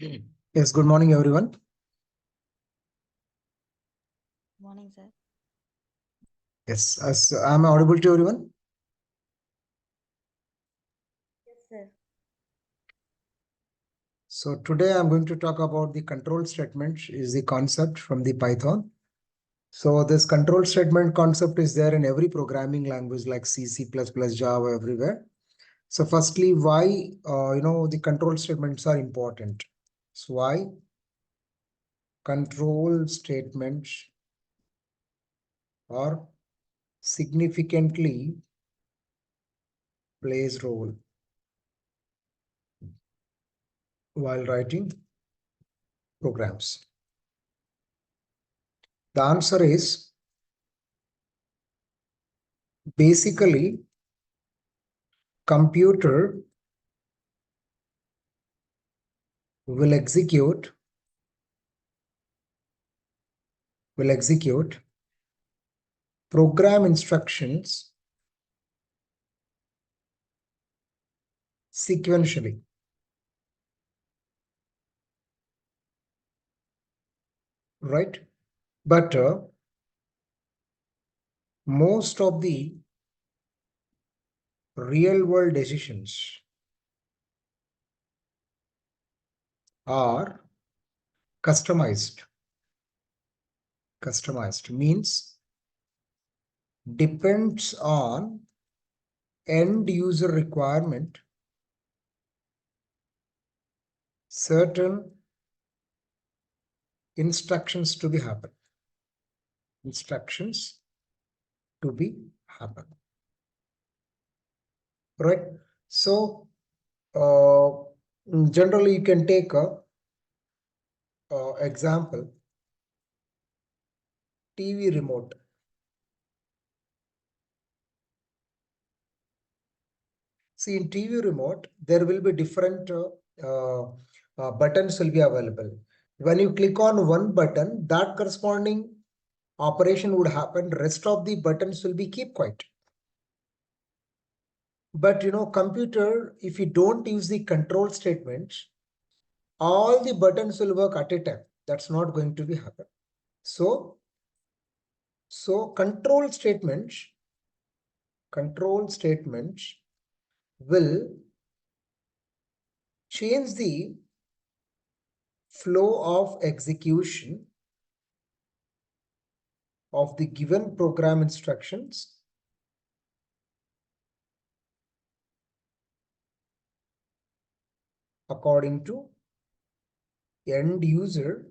Yes, good morning, everyone. Morning, sir. Yes, as I'm audible to everyone. Yes, sir. So today I'm going to talk about the control statement is the concept from the Python. So this control statement concept is there in every programming language like C, C++, Java, everywhere. So firstly, why, the control statements are important. So why control statements are significantly plays role while writing programs. The answer is basically computer will execute program instructions sequentially, right? But most of the real world decisions are customized. Customized means depends on end user requirement, certain instructions to be happen. Instructions to be happen. Right? So generally you can take a example, TV remote. See, in TV remote, there will be different buttons will be available. When you click on one button, that corresponding operation would happen. Rest of the buttons will be keep quiet. But computer, if you don't use the control statements, all the buttons will work at a time. That's not going to be happen. So control statements will change the flow of execution of the given program instructions according to end user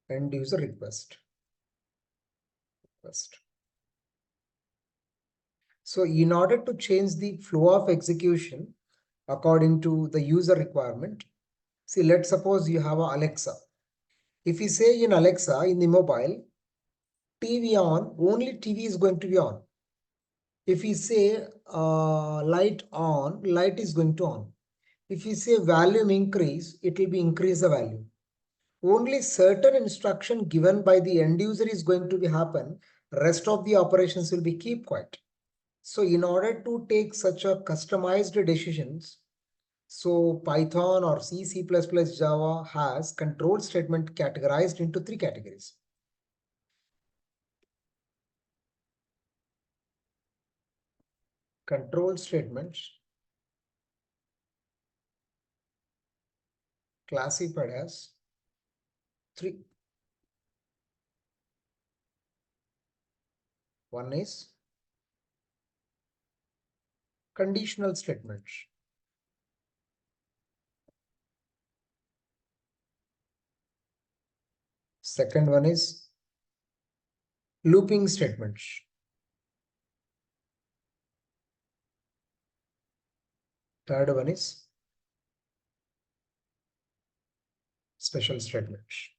request. So in order to change the flow of execution according to the user requirement, see, let's suppose you have a Alexa. If you say in Alexa, in the mobile, TV on, only TV is going to be on. If we say light on, light is going to on. If we say volume increase, it will be increase the value. Only certain instruction given by the end user is going to be happen. Rest of the operations will be keep quiet. So in order to take such a customized decisions, so Python or C, C++, Java has control statement categorized into three categories. Control statements classified as three. One is conditional statements. Second one is looping statements. Third one is special statements.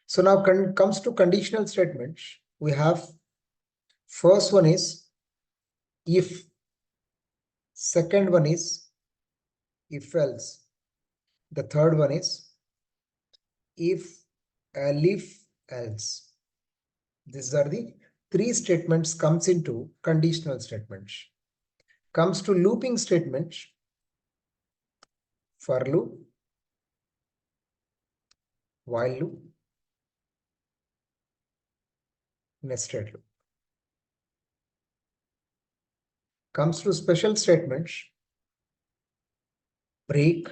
So now comes to conditional statements. We have first one is if, second one is if else, the third one is if else. These are the three statements comes into conditional statements. Comes to looping statements, for loop, while loop, nested loop. Comes to special statements, break,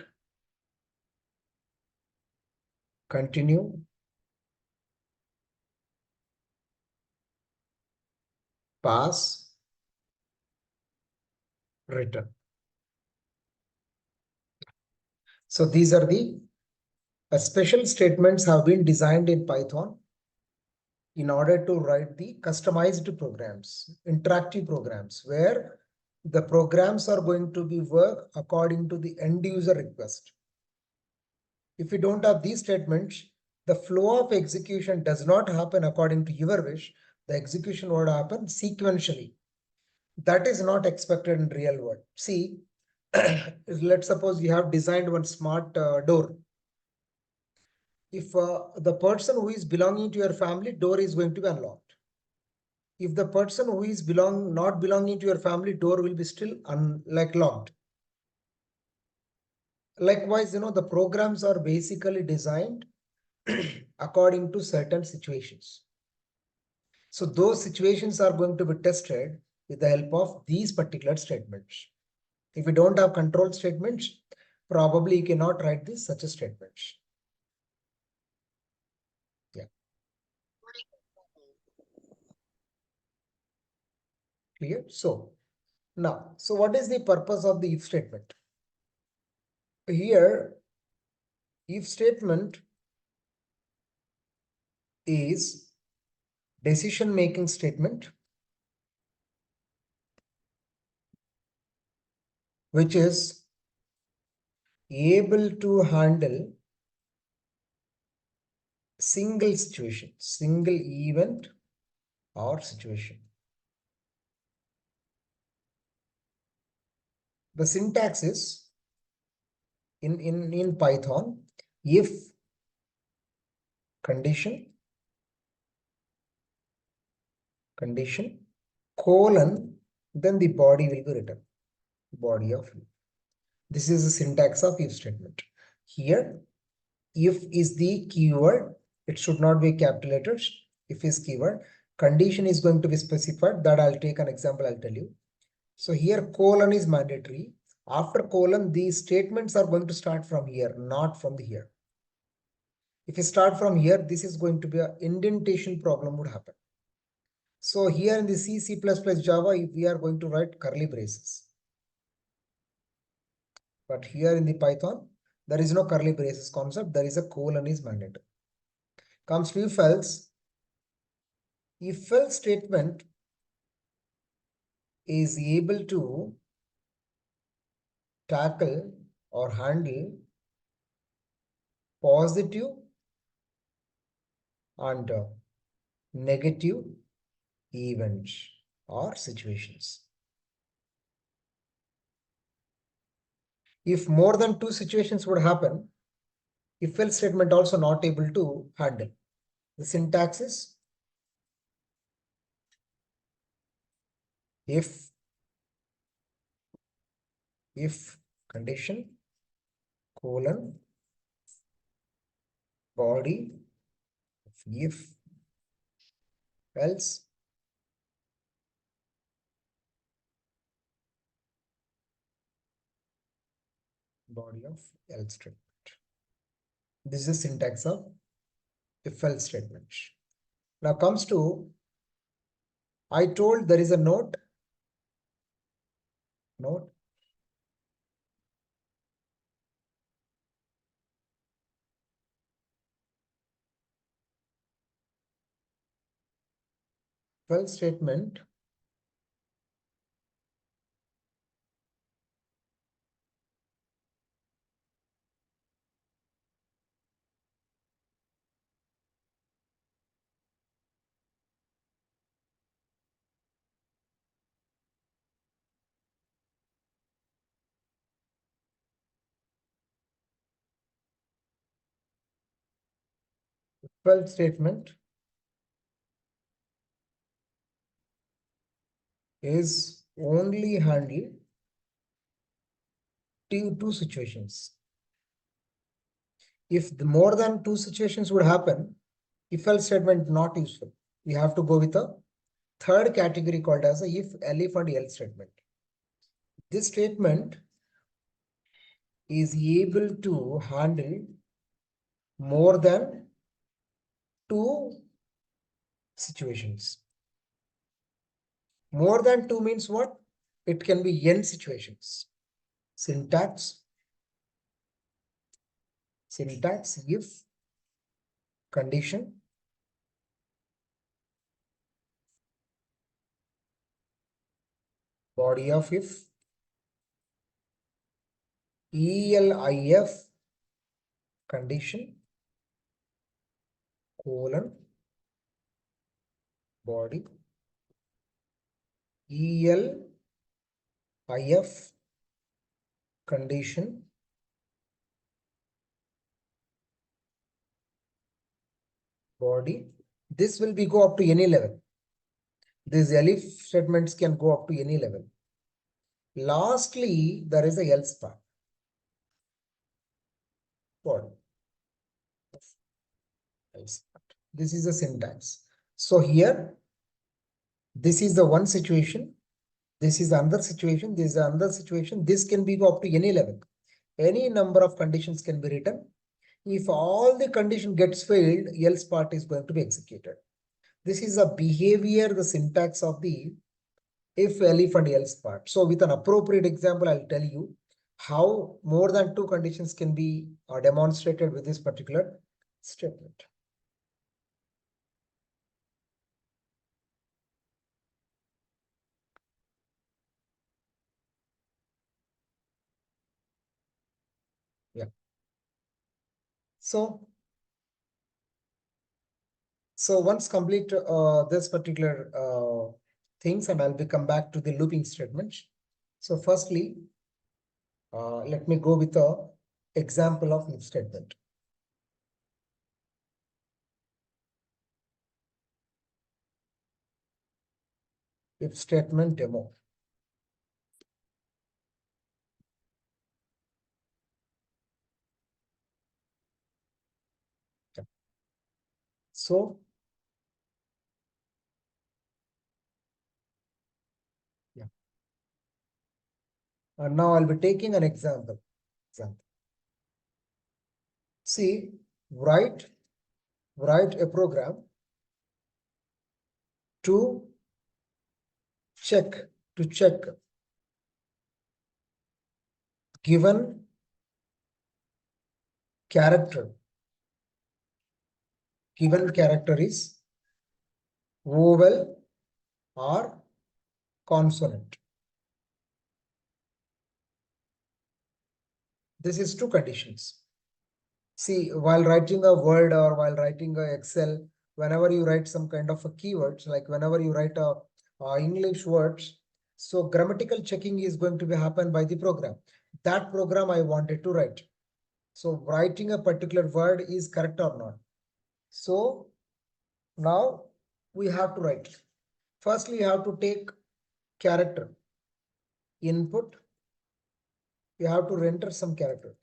continue, pass, return. So these are the special statements have been designed in Python in order to write the customized programs, interactive programs, where the programs are going to be work according to the end user request. If you don't have these statements, the flow of execution does not happen according to your wish. The execution would happen sequentially. That is not expected in real world. See, let's suppose you have designed one smart door. If the person who is belonging to your family, door is going to be unlocked. If the person who is not belonging to your family, door will be still locked. Likewise, the programs are basically designed according to certain situations. So those situations are going to be tested with the help of these particular statements. If you don't have control statements, probably you cannot write this such a statements. Yeah. Clear? So now, so what is the purpose of the if statement? Here, if statement is decision making statement, which is able to handle single situation, single event or situation. The syntax is in Python, if condition colon, then the body will be written, body of if. This is the syntax of if statement. Here, if is the keyword, it should not be capital letters. If is keyword, condition is going to be specified. That I'll take an example, I'll tell you. So here colon is mandatory. After colon, these statements are going to start from here, not from the here. If you start from here, this is going to be an indentation problem would happen. So here in the C, C++, Java, if we are going to write curly braces. But here in the Python, there is no curly braces concept. There is a colon is mandatory. Comes to if else. If else statement is able to tackle or handle positive and negative events or situations. If more than two situations would happen, if else statement also not able to handle. The syntax is if condition colon body if else body of else statement. This is the syntax of if else statement. Now comes to, I told there is a note if else statement if else statement is only handle two situations. If the more than two situations would happen, if else statement not useful. We have to go with a third category called as a if and else statement. This statement is able to handle more than two situations. More than two means what? It can be n situations. Syntax if condition body of if elif condition colon body elif condition body. This will be go up to any level. These elif statements can go up to any level. Lastly, there is a else part. What? Else part. This is a syntax. So here, this is the one situation. This is another situation. This is another situation. This can be go up to any level. Any number of conditions can be written. If all the condition gets failed, else part is going to be executed. This is a behavior, the syntax of the if, elif and else part. So with an appropriate example, I'll tell you how more than two conditions can be demonstrated with this particular statement. Yeah. So once complete this particular things, and I'll be come back to the looping statements. So firstly, let me go with a example of if statement. If statement demo. Yeah. So yeah. And now I'll be taking an example. See, write a program to check given character is vowel or consonant. This is two conditions. See, while writing a word or while writing a Excel, whenever you write some kind of a keywords, like whenever you write a English words, so grammatical checking is going to be happen by the program. That program I wanted to write. So writing a particular word is correct or not. So now we have to write. Firstly, you have to take character input. You have to enter some characters.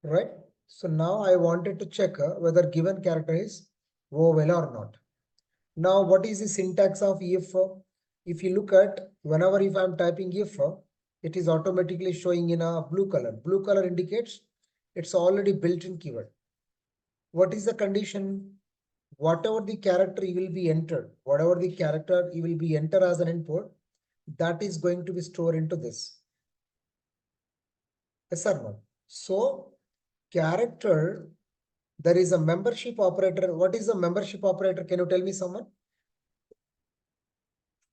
Right. So now I wanted to check whether given character is vowel or not. Now, what is the syntax of if? If you look at whenever if I'm typing if, it is automatically showing in a blue color. Blue color indicates it's already built-in keyword. What is the condition? Whatever the character you will be entered, whatever the character you will be enter as an input, that is going to be stored into this. Yes or no? So character, there is a membership operator. What is the membership operator? Can you tell me someone?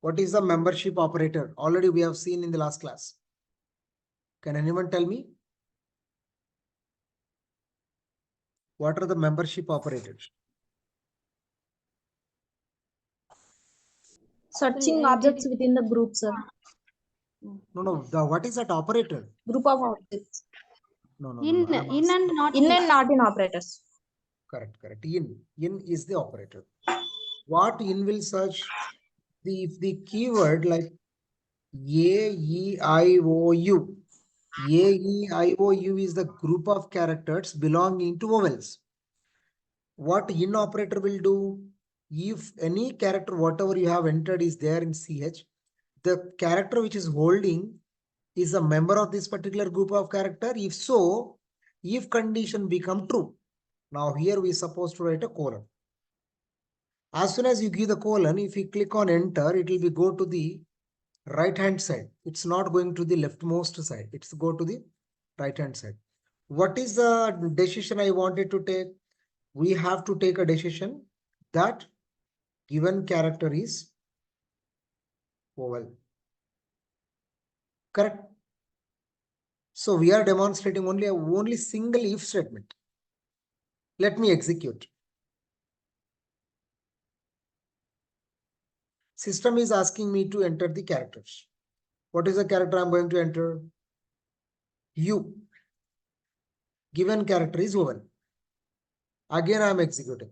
What is the membership operator? Already we have seen in the last class. Can anyone tell me? What are the membership operators? Searching objects within the group, sir. No. What is that operator? Group of objects. No. In and not In and not in operators. Correct. In is the operator. What in will search? If the keyword like A-E-I-O-U. A-E-I-O-U is the group of characters belonging to vowels. What in operator will do? If any character, whatever you have entered is there in CH, the character which is holding is a member of this particular group of character. If so, if condition become true. Now here we supposed to write a colon. As soon as you give the colon, if you click on enter, it will be go to the right hand side. It's not going to the leftmost side. It's go to the right hand side. What is the decision I wanted to take? We have to take a decision that given character is vowel. Correct. So we are demonstrating only single if statement. Let me execute. System is asking me to enter the characters. What is the character I'm going to enter? U. Given character is vowel. Again, I am executing.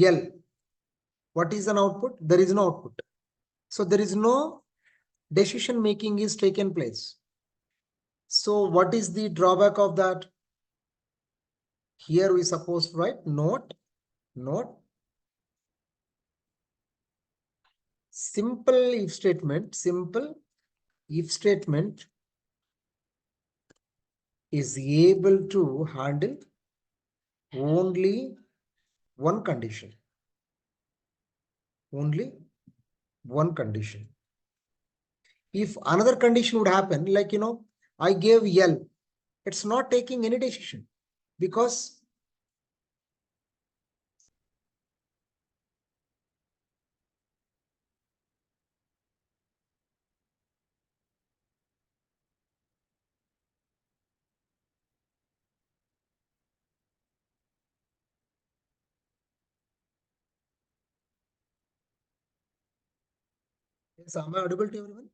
L. What is an output? There is no output. So there is no decision making is taken place. So what is the drawback of that? Here we suppose to write note. Simple if statement is able to handle only one condition. Only one condition. If another condition would happen, like, I gave L, it's not taking any decision because yes, am I audible to everyone?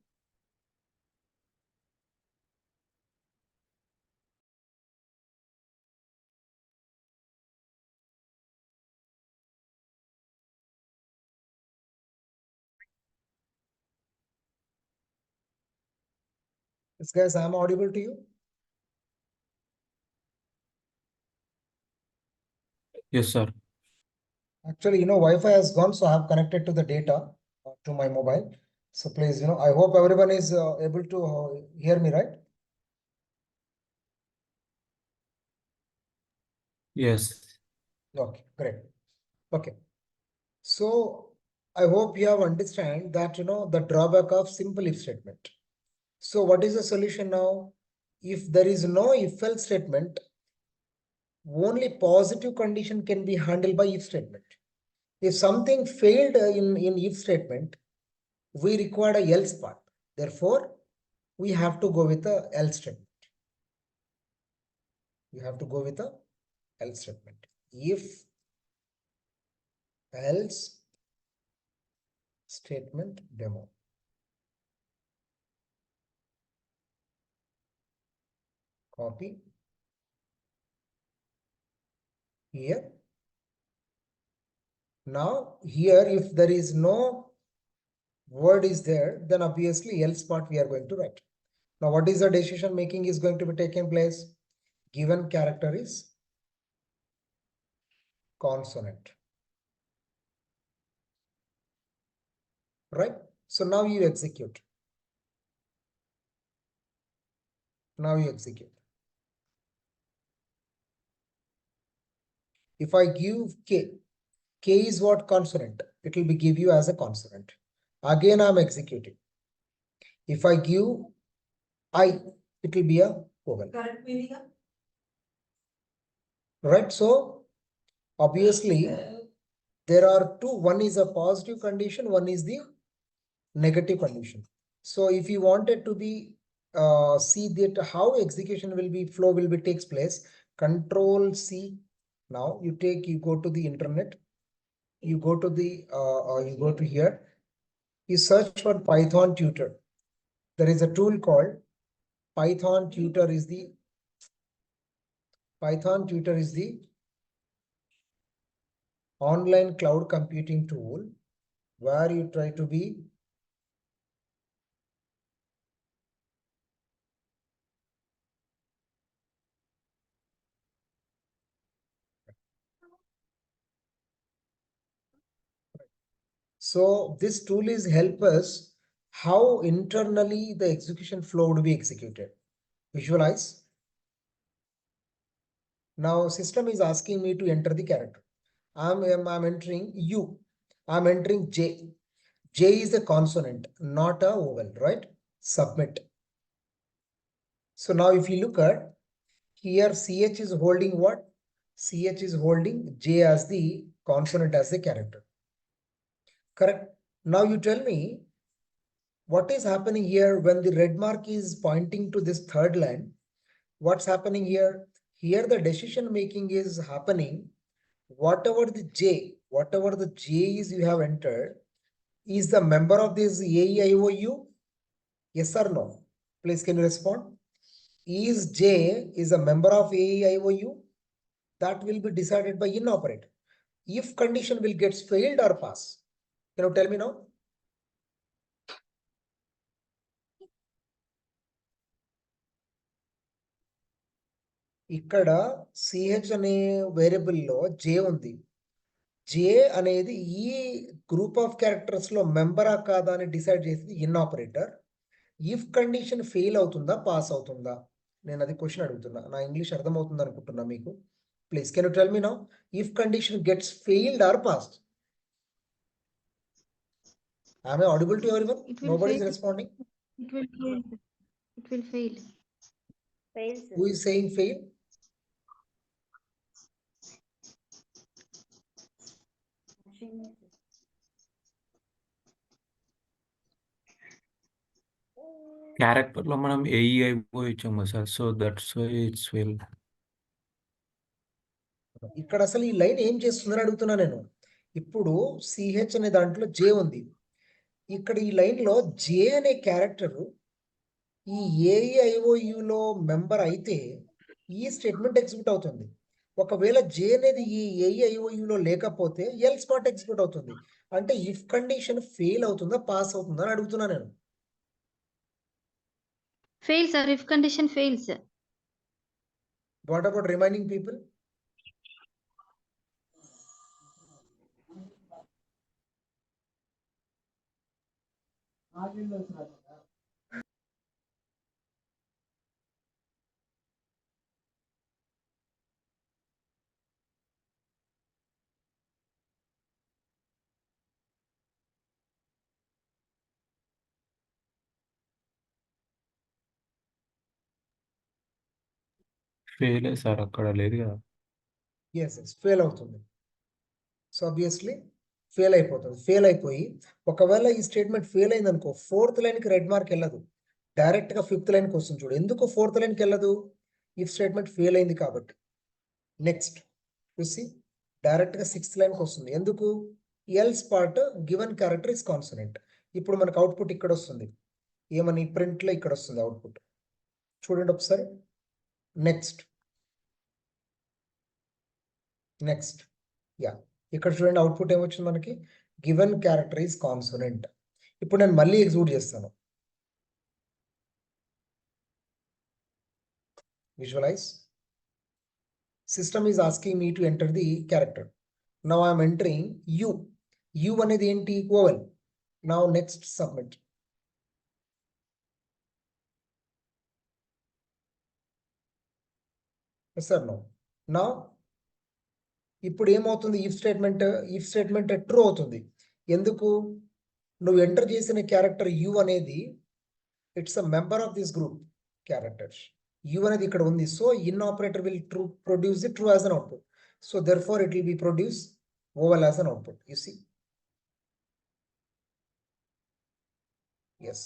Yes, guys, am I audible to you? Yes, sir. Actually, Wi-Fi has gone, so I have connected to the data to my mobile. So please, I hope everyone is able to hear me, right? Yes. Okay, great. Okay. So I hope you have understand that, the drawback of simple if statement. So what is the solution now? If there is no if else statement, only positive condition can be handled by if statement. If something failed in if statement, we require a else part. Therefore, we have to go with a else statement. We have to go with a else statement. If else statement demo. Copy here. Now here, if there is no word is there, then obviously else part we are going to write. Now what is the decision making is going to be taken place? Given character is consonant. Right? So now you execute. Now you execute. If I give K, K is what consonant? It will be give you as a consonant. Again, I'm executing. If I give I, it will be a vowel. Right? So obviously there are two. One is a positive condition, one is the negative condition. So if you wanted to be see that how execution will be flow will be takes place, Control C. Now you go to the internet, you go to the you go to here, you search for Python tutor. There is a tool called Python tutor is the online cloud computing tool where you try to be So this tool is help us how internally the execution flow would be executed. Visualize. Now system is asking me to enter the character. I'm entering U. I'm entering J. J is a consonant, not a vowel, right? Submit. So now if you look at here, CH is holding what? CH is holding J as the consonant as the character. Correct? Now you tell me what is happening here when the red mark is pointing to this third line. What's happening here? Here the decision making is happening. Whatever the J is you have entered, is the member of this AEIOU? Yes or no? Please can you respond? Is J is a member of AEIOU? That will be decided by in operator. If condition will get failed or pass. Can you tell me now? ఇక్కడ CH అనే వేరియబుల్లో జే ఉంది. జే అనేది ఈ group of characters లో మెంబరా కాదా అని decide చేసింది in operator. If condition fail అవుతుందా పాస్ అవుతుందా? నేను అది క్వశ్చన్ అడుగుతున్నా. నా ఇంగ్లీష్ అర్థమవుతుంది అనుకుంటున్నా మీకు. Please can you tell me now if condition gets failed or passed? Am I audible to everyone? Nobody is responding. It will fail. It will fail. Fail, sir. Who is saying fail? Ashwini, sir. Character లో మనం A E I O ఇచ్చాం కదా sir, so that's why it's fail. ఇక్కడ అసలు ఈ line ఏం చేస్తుందని అడుగుతున్నా నేను. ఇప్పుడు సిహెచ్ అనే దాంట్లో జే ఉంది. ఇక్కడ ఈ లైన్ లో జే అనే క్యారెక్టర్ ఈ ఏఈఐఓయులో మెంబర్ అయితే ఈ స్టేట్మెంట్ ఎగ్జిక్యూట్ అవుతుంది. ఒకవేళ జే అనేది ఈ ఏఈఐఓయులో లేకపోతే ఎల్ స్పాట్ ఎగ్జిక్యూట్ అవుతుంది. అంటే ఇఫ్ కండిషన్ ఫెయిల్ అవుతుందా పాస్ అవుతుందా అని అడుగుతున్నా నేను. Fail, sir. If condition fails. What about remaining people? Fail sir, అక్కడ లేదు కదా. ఎస్ ఫెయిల్ అవుతుంది. సో ఆబ్వియస్లీ ఫెయిల్ అయిపోతుంది. ఫెయిల్ అయిపోయి ఒకవేళ ఈ స్టేట్మెంట్ ఫెయిల్ అయింది అనుకో, ఫోర్త్ లైన్కి రెడ్ మార్క్ వెళ్ళదు, డైరెక్ట్గా ఫిఫ్త్ లైన్కి వస్తుంది. చూడు ఎందుకు ఫోర్త్ లైన్కి వెళ్ళదు? ఇఫ్ స్టేట్మెంట్ ఫెయిల్ అయింది కాబట్టి. నెక్స్ట్ చూసి డైరెక్ట్గా సిక్స్త్ లైన్కి వస్తుంది. ఎందుకు? Else part given character is consonant. ఇప్పుడు మనకు అవుట్పుట్ ఇక్కడ వస్తుంది. ఏమని? ప్రింట్లో ఇక్కడ వస్తుంది అవుట్పుట్. చూడండి ఒకసారి. నెక్స్ట్ యా, ఇక్కడ చూడండి అవుట్పుట్ ఏమొచ్చింది మనకి? Given character is consonant. ఇప్పుడు నేను మళ్ళీ ఎగ్జిక్యూట్ చేస్తాను. Visualise. System is asking me to enter the character. Now I'm entering U. U అనేది ఏంటి? Vowel. Now next submit. Sir no. Now ఇప్పుడు ఏమవుతుంది? ఇఫ్ స్టేట్మెంట్ ట్రూ అవుతుంది. ఎందుకు? నువ్వు ఎంటర్ చేసిన క్యారెక్టర్ యు అనేది it's a member of this group characters. U అనేది ఇక్కడ ఉంది. So in operator will produce the true as an output. So therefore it will be produce vowel as an output. You see. Yes,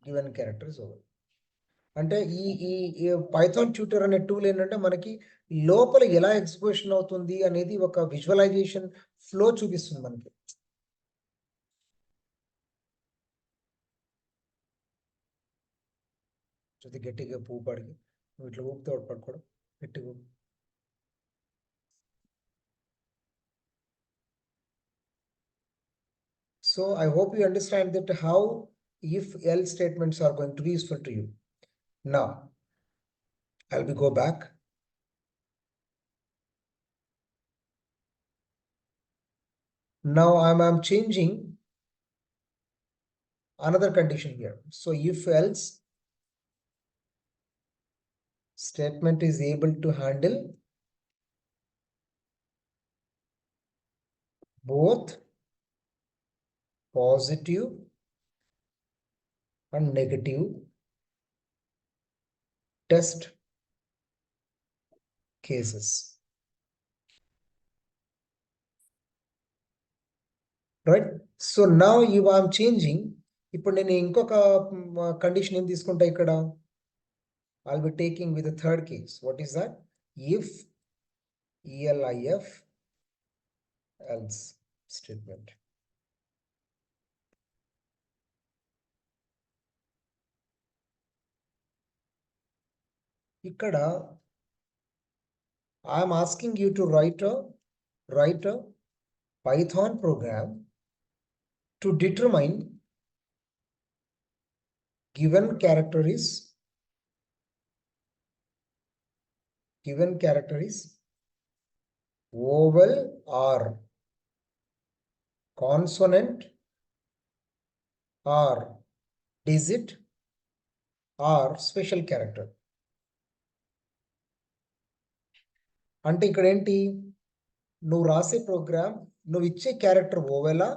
given character is vowel. అంటే ఈ Python tutor అనే tool ఏంటంటే మనకి లోపల ఎలా execution అవుతుంది అనేది ఒక విజువలైజేషన్ ఫ్లో చూపిస్తుంది మనకి. చూస్తే గట్టిగా పువ్వు పడికి నువ్వు ఇట్లా ఊపితే పడుకోవడం గట్టిగా. So I hope you understand that how if else statements are going to be useful to you. Now I'll be go back. Now I'm changing another condition here. So if else statement is able to handle both positive and negative test cases. Right? So now you are changing. ఇప్పుడు నేను ఇంకొక condition ఏం తీసుకుంటా ఇక్కడ I'll be taking with the third case. What is that? If ELIF else statement. ఇక్కడ I am asking you to write a Python program to determine given character is vowel or consonant or digit or special character. అంటే ఇక్కడ ఏంటి నువ్వు రాసే programme నువ్వు ఇచ్చే character ఓవెలా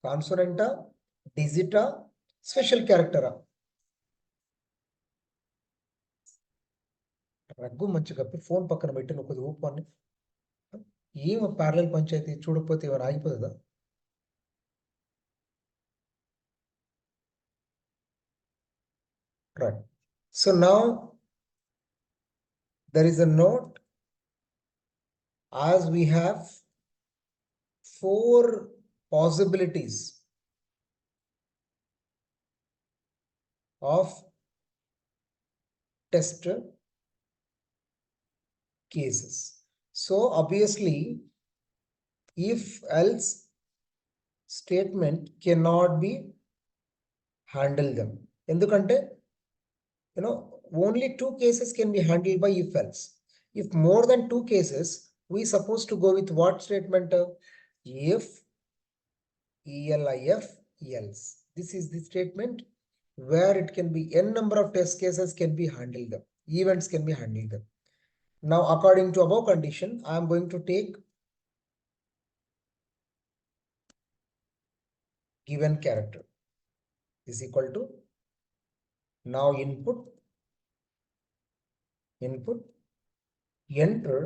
కాన్సోనెంటా డిజిటా special క్యారెక్టరా rug మంచి కప్పి ఫోన్ పక్కన పెట్టి నువ్వు కొద్ది ఊపాన్ని ఏం ప్యారలల్ పంచాయతీ చూడకపోతే ఏమైనా ఆగిపోతుందా right so now there is a note as we have 4 possibilities of test cases. So obviously, if else statement cannot be handle them. ఎందుకంటే only 2 cases can be handled by if else. If more than 2 cases, we supposed to go with what statement? If ELIF else. This is the statement where it can be n number of test cases can be handled them. Events can be handled them. Now, according to above condition, I am going to take given character is equal to now input enter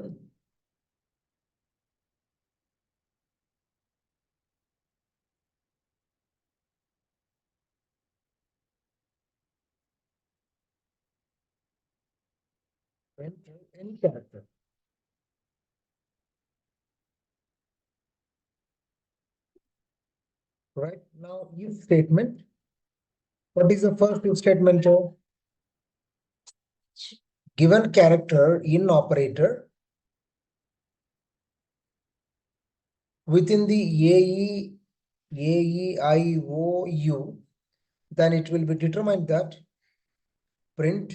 any character. Right now, if statement. What is the first if statement? Given character in operator within the AEIOU, then it will be determined that print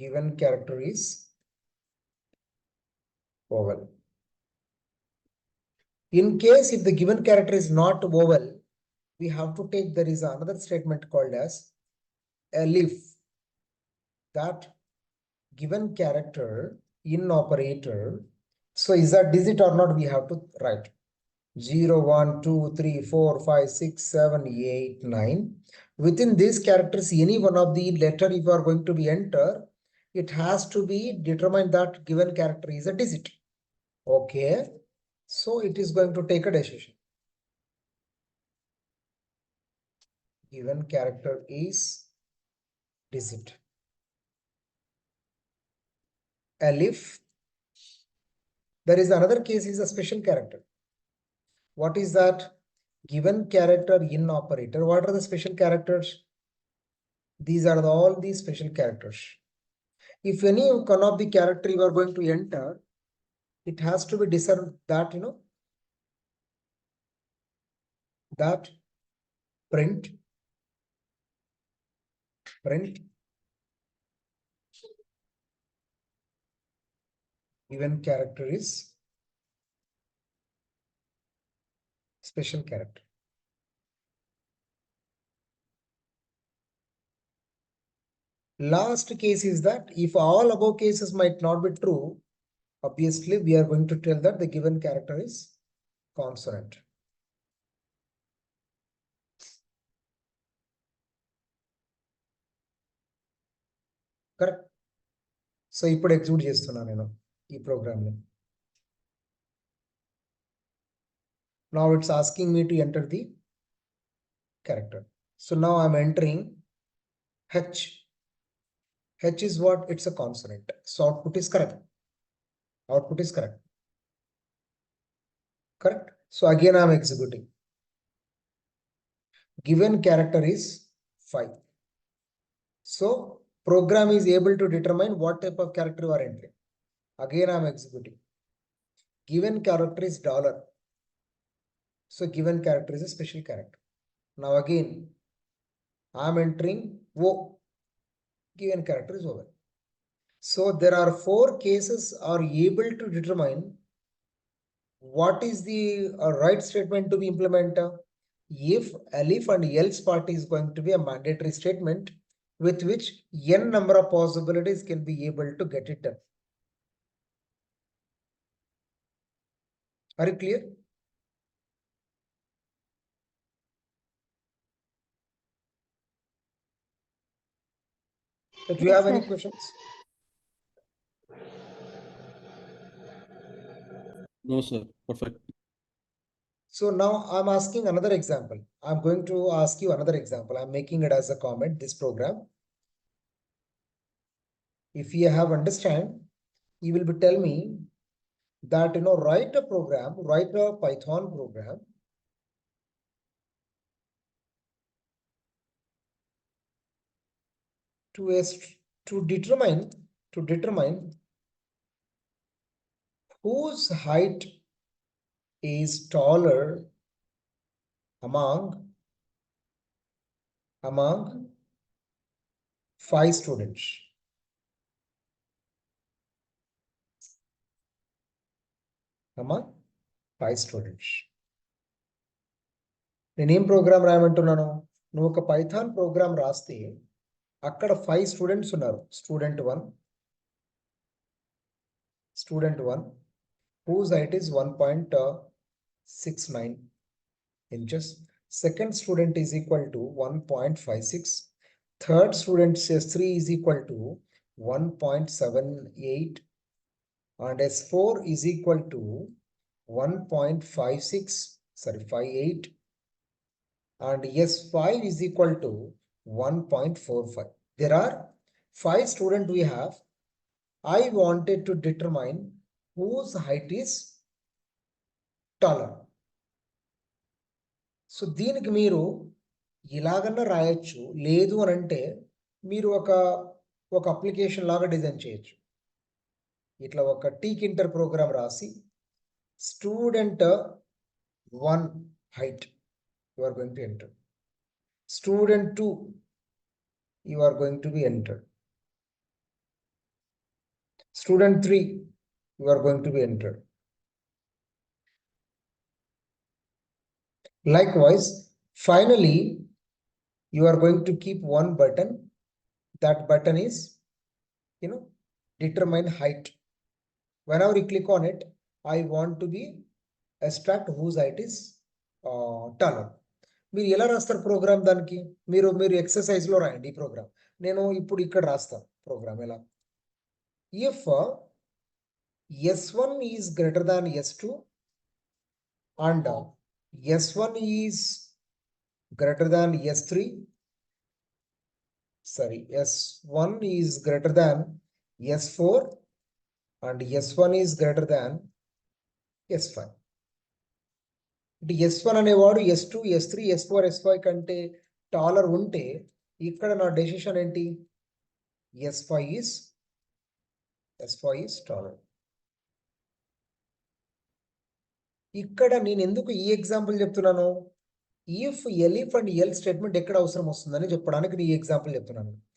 given character is vowel. In case if the given character is not vowel, we have to take there is another statement called as elif, that given character in operator. So is that digit or not? We have to write 0, 1, 2, 3, 4, 5, 6, 7, 8, 9. Within these characters, any one of the letter if you are going to be enter, it has to be determined that given character is a digit. Okay. So it is going to take a decision. Given character is digit. Elif. There is another case is a special character. What is that? Given character in operator. What are the special characters? These are all the special characters. If any one of the character you are going to enter, it has to be discerned that that print given character is special character. Last case is that if all above cases might not be true, obviously we are going to tell that the given character is consonant. Correct. So ఇప్పుడు execute చేస్తున్నాను నేను ఈ programme ని. Now it's asking me to enter the character. So now I'm entering H. H is what? It's a consonant. So output is correct. Output is correct. Correct. So again I'm executing. Given character is 5. So program is able to determine what type of character you are entering. Again I'm executing. Given character is $. So given character is a special character. Now again I'm entering O. Given character is over. So there are 4 cases are able to determine what is the right statement to be implemented. If elif and else part is going to be a mandatory statement with which n number of possibilities can be able to get it done. Are you clear? Do you Yes, have any sir. questions? No, sir. Perfect. So now I'm asking another example. I'm going to ask you another example. I'm making it as a comment, this program. If you have understand, you will be tell me that, write a program, write a Python program to determine whose height is taller among 5 students. Among 5 students. నేనేం programme రాయమంటున్నాను? నువ్వు ఒక Python program రాస్తే అక్కడ 5 students ఉన్నారు. Student 1 whose height is 1.69 inches. Second student is equal to 1.56. Third student says 3 is equal to 1.78 and S4 is equal to 58 and S5 is equal to 1.45. There are 5 students we have. I wanted to determine whose height is taller. So దీనికి మీరు ఇలాగన్నా రాయొచ్చు, లేదు అని అంటే మీరు ఒక application లాగా design చేయొచ్చు. ఇట్లా ఒక టీకింటర్ ప్రోగ్రామ్ రాసి student 1 height you are going to enter. Student 2 you are going to be entered. Student 3 you are going to be entered. Likewise, finally, you are going to keep one button. That button is, determine height. Whenever you click on it, I want to be extract whose height is taller. మీరు ఎలా రాస్తారు programme? దానికి మీరు exercise లో రాయండి ఈ programme. నేను ఇప్పుడు ఇక్కడ రాస్తాను ప్రోగ్రామ్ ఎలా. If S1 is greater than S2 and S1 is greater than S3, S1 is greater than S4 and S1 is greater than S5. S1 అనేవాడు S2, S3, S4, S5 కంటే టాలర్ ఉంటే ఇక్కడ నా డెసిషన్ ఏంటి? S5 is taller. ఇక్కడ నేను ఎందుకు ఈ ఎగ్జాంపుల్ చెప్తున్నాను? ఇఫ్ ఎలిఫ్ అండ్ ఎల్ స్టేట్మెంట్ ఎక్కడ అవసరం వస్తుందని చెప్పడానికి ఈ ఎగ్జాంపుల్ చెప్తున్నాను.